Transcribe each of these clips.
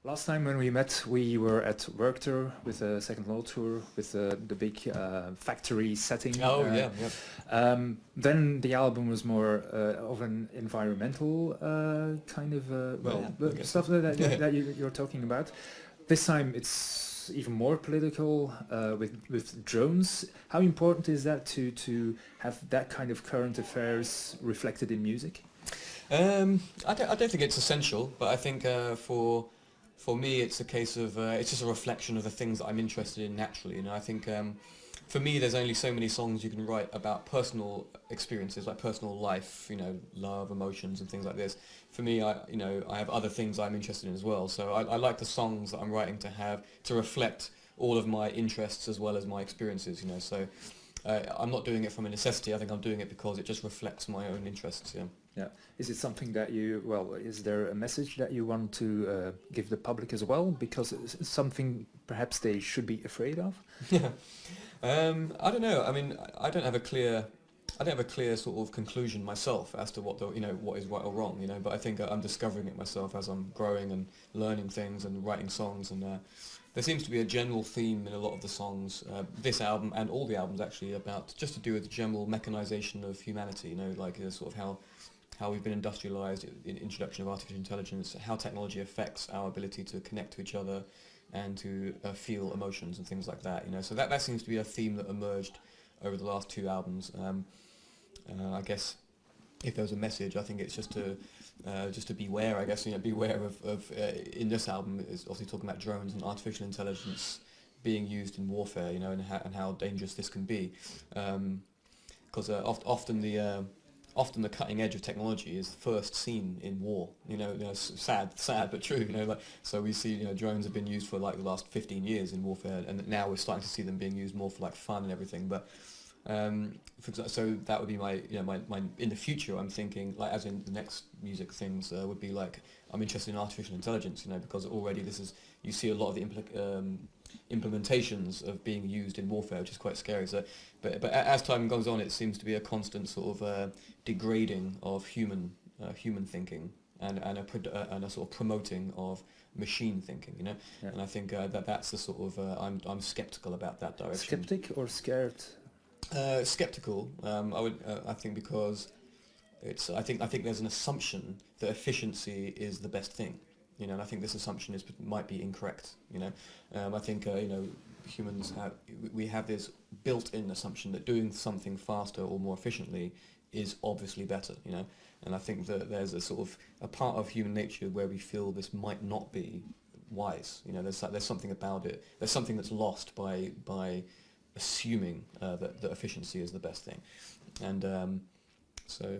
Last time when we met, we were at Work Tour with the Second Law Tour with the big factory setting. Oh yeah, yeah. Then the album was more of an environmental kind of stuff that you're talking about. This time it's even more political with drones. How important is that to have that kind of current affairs reflected in music? I don't think it's essential, but I think for me it's a case of it's just a reflection of the things that I'm interested in naturally. You know, I think for me there's only so many songs you can write about personal experiences, like personal life, you know, love, emotions and things like this. For me, I have other things I'm interested in as well. So I like the songs that I'm writing to reflect all of my interests as well as my experiences. You know, so I'm not doing it from a necessity. I think I'm doing it because it just reflects my own interests. Yeah. Yeah. Is it something that is there a message that you want to give the public as well? Because it's something perhaps they should be afraid of? Yeah. I don't know. I mean, I don't have a clear sort of conclusion myself as to what is right or wrong, you know, but I think I'm discovering it myself as I'm growing and learning things and writing songs, and there seems to be a general theme in a lot of the songs, this album and all the albums actually, about just to do with the general mechanization of humanity, you know, like sort of how we've been industrialized, in introduction of artificial intelligence, how technology affects our ability to connect to each other and to feel emotions and things like that, you know. So that seems to be a theme that emerged over the last two albums. I guess if there was a message, I think it's just to beware. I guess, you know, beware of in this album is obviously talking about drones and artificial intelligence being used in warfare, you know, and how dangerous this can be, because often the cutting edge of technology is first seen in war. You know, sad but true. You know, like, so we see, you know, drones have been used for like the last 15 years in warfare, and now we're starting to see them being used more for like fun and everything. But so that would be my in the future. I'm thinking, like, as in the next music things would be like, I'm interested in artificial intelligence, you know, because already you see a lot of the implementations of being used in warfare, which is quite scary. So, but as time goes on, it seems to be a constant sort of degrading of human thinking and a sort of promoting of machine thinking, you know. Yeah. And I think that's the sort of I'm skeptical about that direction. Skeptic or scared? Skeptical. I think because I think there's an assumption that efficiency is the best thing, you know, and I think this assumption might be incorrect, you know. I think you know, humans have this built-in assumption that doing something faster or more efficiently is obviously better, you know. And I think that there's a sort of a part of human nature where we feel this might not be wise, you know. There's something about it. There's something that's lost by assuming that efficiency is the best thing. And so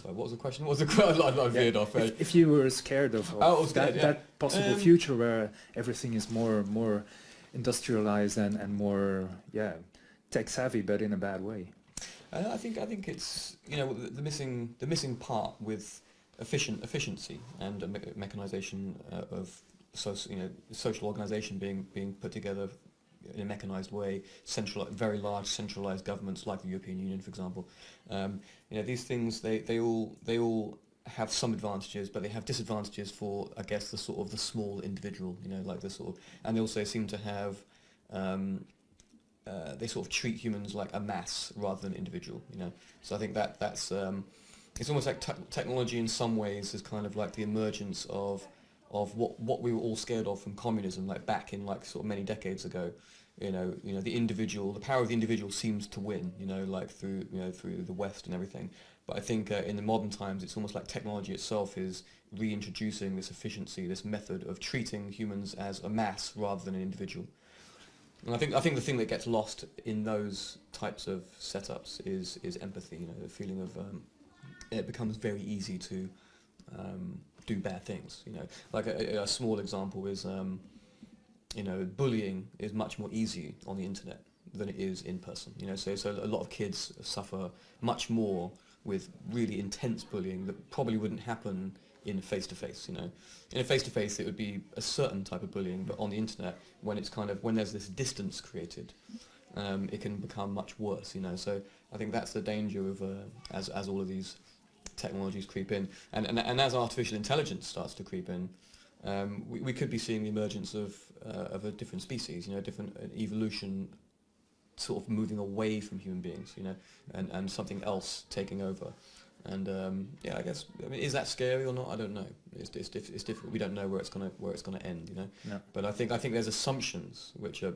what was the question? What was the I veered off. If you were scared of that possible future where everything is more industrialized and more tech savvy, but in a bad way. I think it's, you know, the missing part with efficiency and mechanization of social organization being put together in a mechanized way, very large centralized governments like the European Union, for example. You know, these things they all have some advantages, but they have disadvantages for, I guess, the sort of the small individual. You know, like the sort of, and they also seem to have they sort of treat humans like a mass rather than individual. You know, so I think that's it's almost like technology in some ways is kind of like the emergence of what we were all scared of from communism, like back in like sort of many decades ago. You know, the power of the individual seems to win, you know, like through the West and everything. But I think in the modern times, it's almost like technology itself is reintroducing this efficiency, this method of treating humans as a mass rather than an individual. And I think the thing that gets lost in those types of setups is empathy. You know, the feeling of it becomes very easy to do bad things. You know, like a small example is. You know, bullying is much more easy on the internet than it is in person. You know, so a lot of kids suffer much more with really intense bullying that probably wouldn't happen in face-to-face. You know, in a face-to-face it would be a certain type of bullying, but on the internet, when there's this distance created, it can become much worse. You know, so I think that's the danger of as all of these technologies creep in, and as artificial intelligence starts to creep in. we could be seeing the emergence of a different species, different evolution, sort of moving away from human beings, and something else taking over. And I guess, is that scary or not? I don't know. It's difficult. We don't know where it's gonna end, No. But I think there's assumptions which are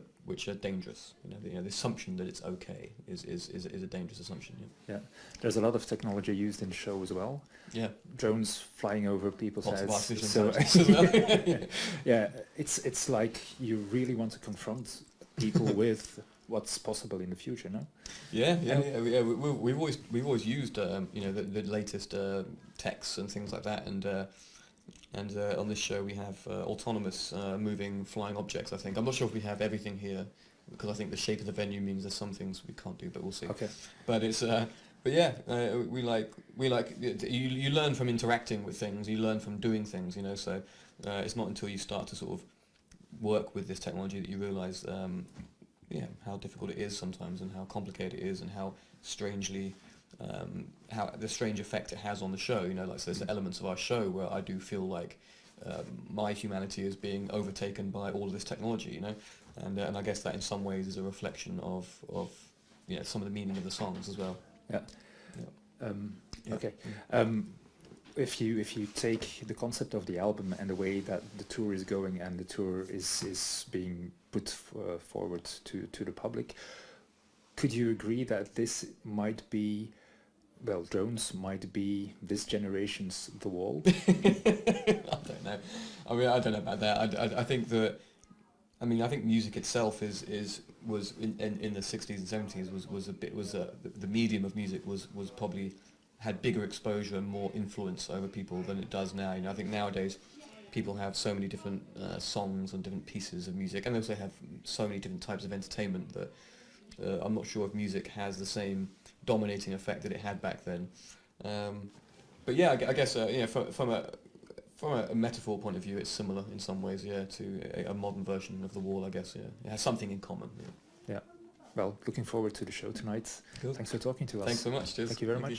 dangerous. The assumption that it's okay is a dangerous assumption. Yeah, there's a lot of technology used in the show as well. Yeah, drones flying over people's lots of heads. artificial intelligence as well. Yeah, it's like you really want to confront people with what's possible in the future, no? Yeah. We've always used the latest techs and things like that, and on this show we have autonomous moving flying objects. I think I'm not sure if we have everything here, because I think the shape of the venue means there's some things we can't do, but we'll see. Okay. But it's we like you learn from interacting with things, you learn from doing things, so it's not until you start to sort of work with this technology that you realise how difficult it is sometimes, and how complicated it is, and how strangely how the strange effect it has on the show. Like, so there's elements of our show where I do feel like my humanity is being overtaken by all of this technology, and I guess that in some ways is a reflection of some of the meaning of the songs as well. Yeah. Okay. If you take the concept of the album and the way that the tour is going, and the tour is being put forward to the public, could you agree that this might be, drones might be this generation's The Wall? I don't know. I don't know about that. I think that. I think music itself was in the 60s and 70s the medium of music was probably had bigger exposure and more influence over people than it does now. I think nowadays people have so many different songs and different pieces of music, and they also have so many different types of entertainment that I'm not sure if music has the same dominating effect that it had back then. But yeah, I guess from a metaphor point of view, it's similar in some ways, to a modern version of The Wall, I guess. It has something in common. Yeah. Well, looking forward to the show tonight. Cool. Thanks for talking to us. Thanks so much. Cheers. Thank you very much.